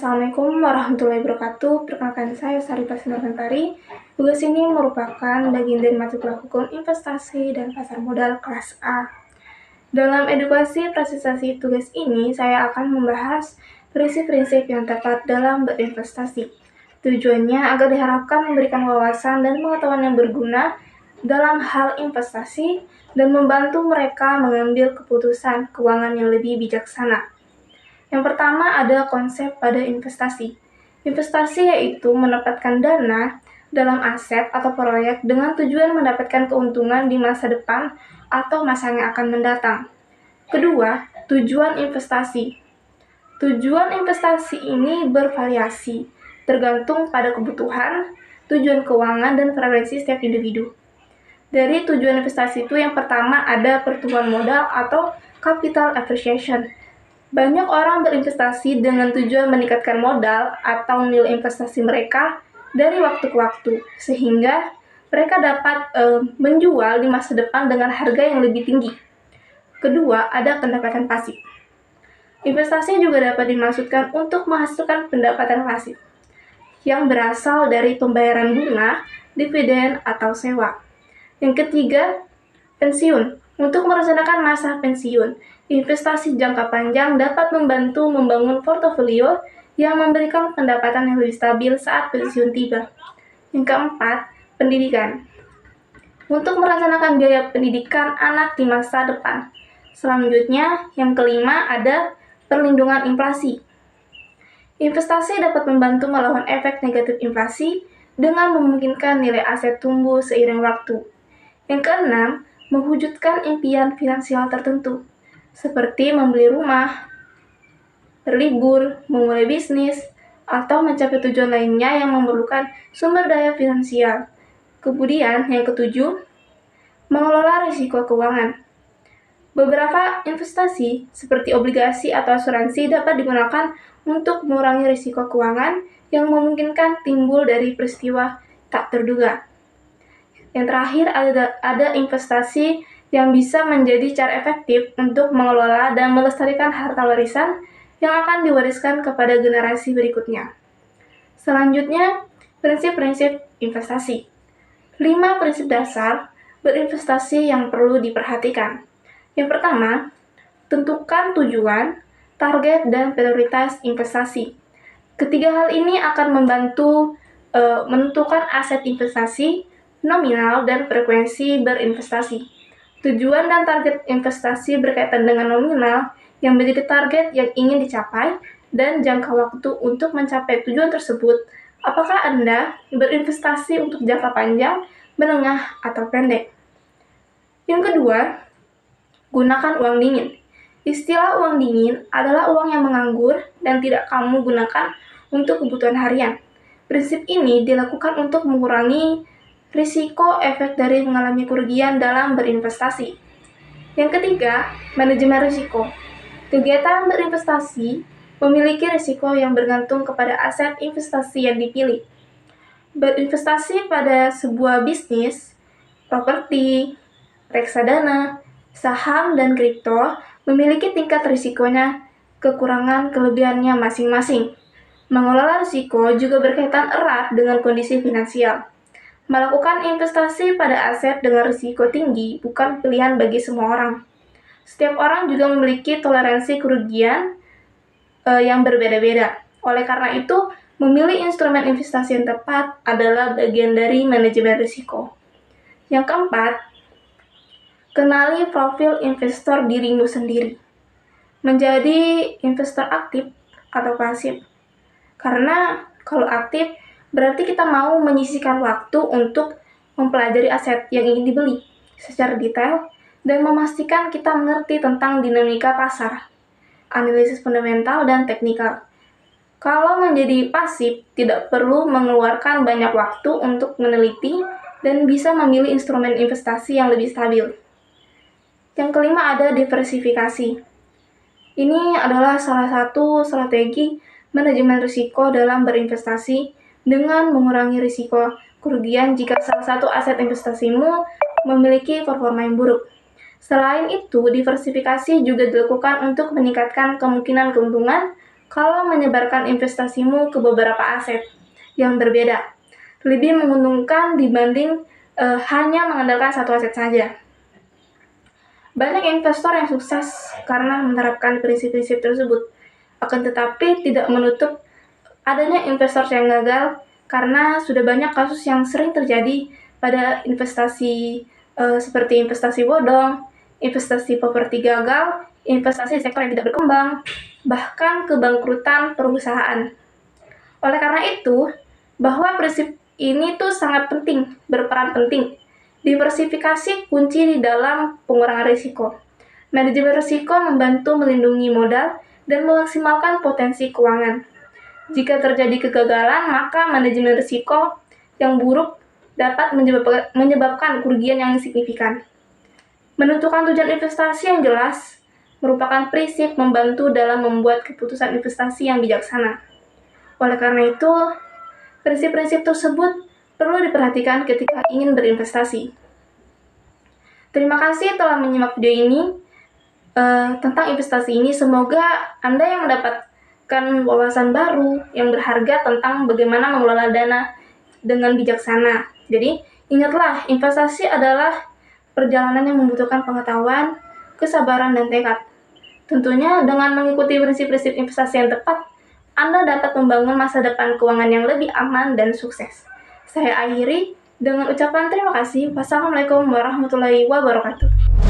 Assalamualaikum warahmatullahi wabarakatuh. Perkenalkan saya Sarifah Sinarmentari. Tugas ini merupakan bagian dari mata kuliah hukum investasi dan pasar modal kelas A. Dalam edukasi prestasi tugas ini, saya akan membahas prinsip-prinsip yang tepat dalam berinvestasi. Tujuannya agar diharapkan memberikan wawasan dan pengetahuan yang berguna dalam hal investasi dan membantu mereka mengambil keputusan keuangan yang lebih bijaksana. Yang pertama ada konsep pada investasi. Investasi yaitu menempatkan dana dalam aset atau proyek dengan tujuan mendapatkan keuntungan di masa depan atau masa yang akan mendatang. Kedua, tujuan investasi. Tujuan investasi ini bervariasi, tergantung pada kebutuhan, tujuan keuangan, dan preferensi setiap individu. Dari tujuan investasi itu yang pertama ada pertumbuhan modal atau capital appreciation. Banyak orang berinvestasi dengan tujuan meningkatkan modal atau nilai investasi mereka dari waktu ke waktu, sehingga mereka dapat menjual di masa depan dengan harga yang lebih tinggi. Kedua, ada pendapatan pasif. Investasi juga dapat dimaksudkan untuk menghasilkan pendapatan pasif yang berasal dari pembayaran bunga, dividen, atau sewa. Yang ketiga, pensiun. Untuk merencanakan masa pensiun, investasi jangka panjang dapat membantu membangun portofolio yang memberikan pendapatan yang lebih stabil saat pensiun tiba. Yang keempat, pendidikan. Untuk merencanakan biaya pendidikan anak di masa depan. Selanjutnya, yang kelima ada perlindungan inflasi. Investasi dapat membantu melawan efek negatif inflasi dengan memungkinkan nilai aset tumbuh seiring waktu. Yang keenam, mewujudkan impian finansial tertentu, seperti membeli rumah, berlibur, memulai bisnis, atau mencapai tujuan lainnya yang memerlukan sumber daya finansial. Kemudian, yang ketujuh, mengelola risiko keuangan. Beberapa investasi, seperti obligasi atau asuransi, dapat digunakan untuk mengurangi risiko keuangan yang memungkinkan timbul dari peristiwa tak terduga. Yang terakhir ada investasi yang bisa menjadi cara efektif untuk mengelola dan melestarikan harta warisan yang akan diwariskan kepada generasi berikutnya. Selanjutnya, prinsip-prinsip investasi. 5 prinsip dasar berinvestasi yang perlu diperhatikan. Yang pertama, tentukan tujuan, target, dan prioritas investasi. Ketiga hal ini akan membantu menentukan aset investasi, nominal, dan frekuensi berinvestasi. Tujuan dan target investasi berkaitan dengan nominal yang menjadi target yang ingin dicapai dan jangka waktu untuk mencapai tujuan tersebut. Apakah Anda berinvestasi untuk jangka panjang, menengah, atau pendek? Yang kedua, gunakan uang dingin. Istilah uang dingin adalah uang yang menganggur dan tidak kamu gunakan untuk kebutuhan harian. Prinsip ini dilakukan untuk mengurangi risiko efek dari mengalami kerugian dalam berinvestasi. Yang ketiga, manajemen risiko. Kegiatan berinvestasi memiliki risiko yang bergantung kepada aset investasi yang dipilih. Berinvestasi pada sebuah bisnis, properti, reksadana, saham, dan kripto memiliki tingkat risikonya, kekurangan kelebihannya masing-masing. Mengelola risiko juga berkaitan erat dengan kondisi finansial. Melakukan investasi pada aset dengan risiko tinggi bukan pilihan bagi semua orang. Setiap orang juga memiliki toleransi kerugian yang berbeda-beda. Oleh karena itu, memilih instrumen investasi yang tepat adalah bagian dari manajemen risiko. Yang keempat, kenali profil investor dirimu sendiri. Menjadi investor aktif atau pasif. Karena kalau aktif, berarti kita mau menyisihkan waktu untuk mempelajari aset yang ingin dibeli secara detail dan memastikan kita mengerti tentang dinamika pasar, analisis fundamental, dan teknikal. Kalau menjadi pasif, tidak perlu mengeluarkan banyak waktu untuk meneliti dan bisa memilih instrumen investasi yang lebih stabil. Yang kelima ada diversifikasi. Ini adalah salah satu strategi manajemen risiko dalam berinvestasi dengan mengurangi risiko kerugian jika salah satu aset investasimu memiliki performa yang buruk. Selain itu, diversifikasi juga dilakukan untuk meningkatkan kemungkinan keuntungan kalau menyebarkan investasimu ke beberapa aset yang berbeda. Lebih menguntungkan dibanding hanya mengandalkan satu aset saja. Banyak investor yang sukses karena menerapkan prinsip-prinsip tersebut, akan tetapi tidak menutup adanya investor yang gagal karena sudah banyak kasus yang sering terjadi pada investasi seperti investasi bodong, investasi properti gagal, investasi sektor yang tidak berkembang, bahkan kebangkrutan perusahaan. Oleh karena itu, bahwa prinsip ini tuh sangat penting, berperan penting. Diversifikasi kunci di dalam pengurangan risiko. Manajemen risiko membantu melindungi modal dan memaksimalkan potensi keuangan. Jika terjadi kegagalan, maka manajemen risiko yang buruk dapat menyebabkan kerugian yang signifikan. Menentukan tujuan investasi yang jelas merupakan prinsip membantu dalam membuat keputusan investasi yang bijaksana. Oleh karena itu, prinsip-prinsip tersebut perlu diperhatikan ketika ingin berinvestasi. Terima kasih telah menyimak video ini tentang investasi ini. Semoga Anda yang mendapatkan wawasan baru yang berharga tentang bagaimana mengelola dana dengan bijaksana. Jadi, ingatlah, investasi adalah perjalanan yang membutuhkan pengetahuan, kesabaran, dan tekad. Tentunya dengan mengikuti prinsip-prinsip investasi yang tepat, Anda dapat membangun masa depan keuangan yang lebih aman dan sukses. Saya akhiri dengan ucapan terima kasih. Wassalamualaikum warahmatullahi wabarakatuh.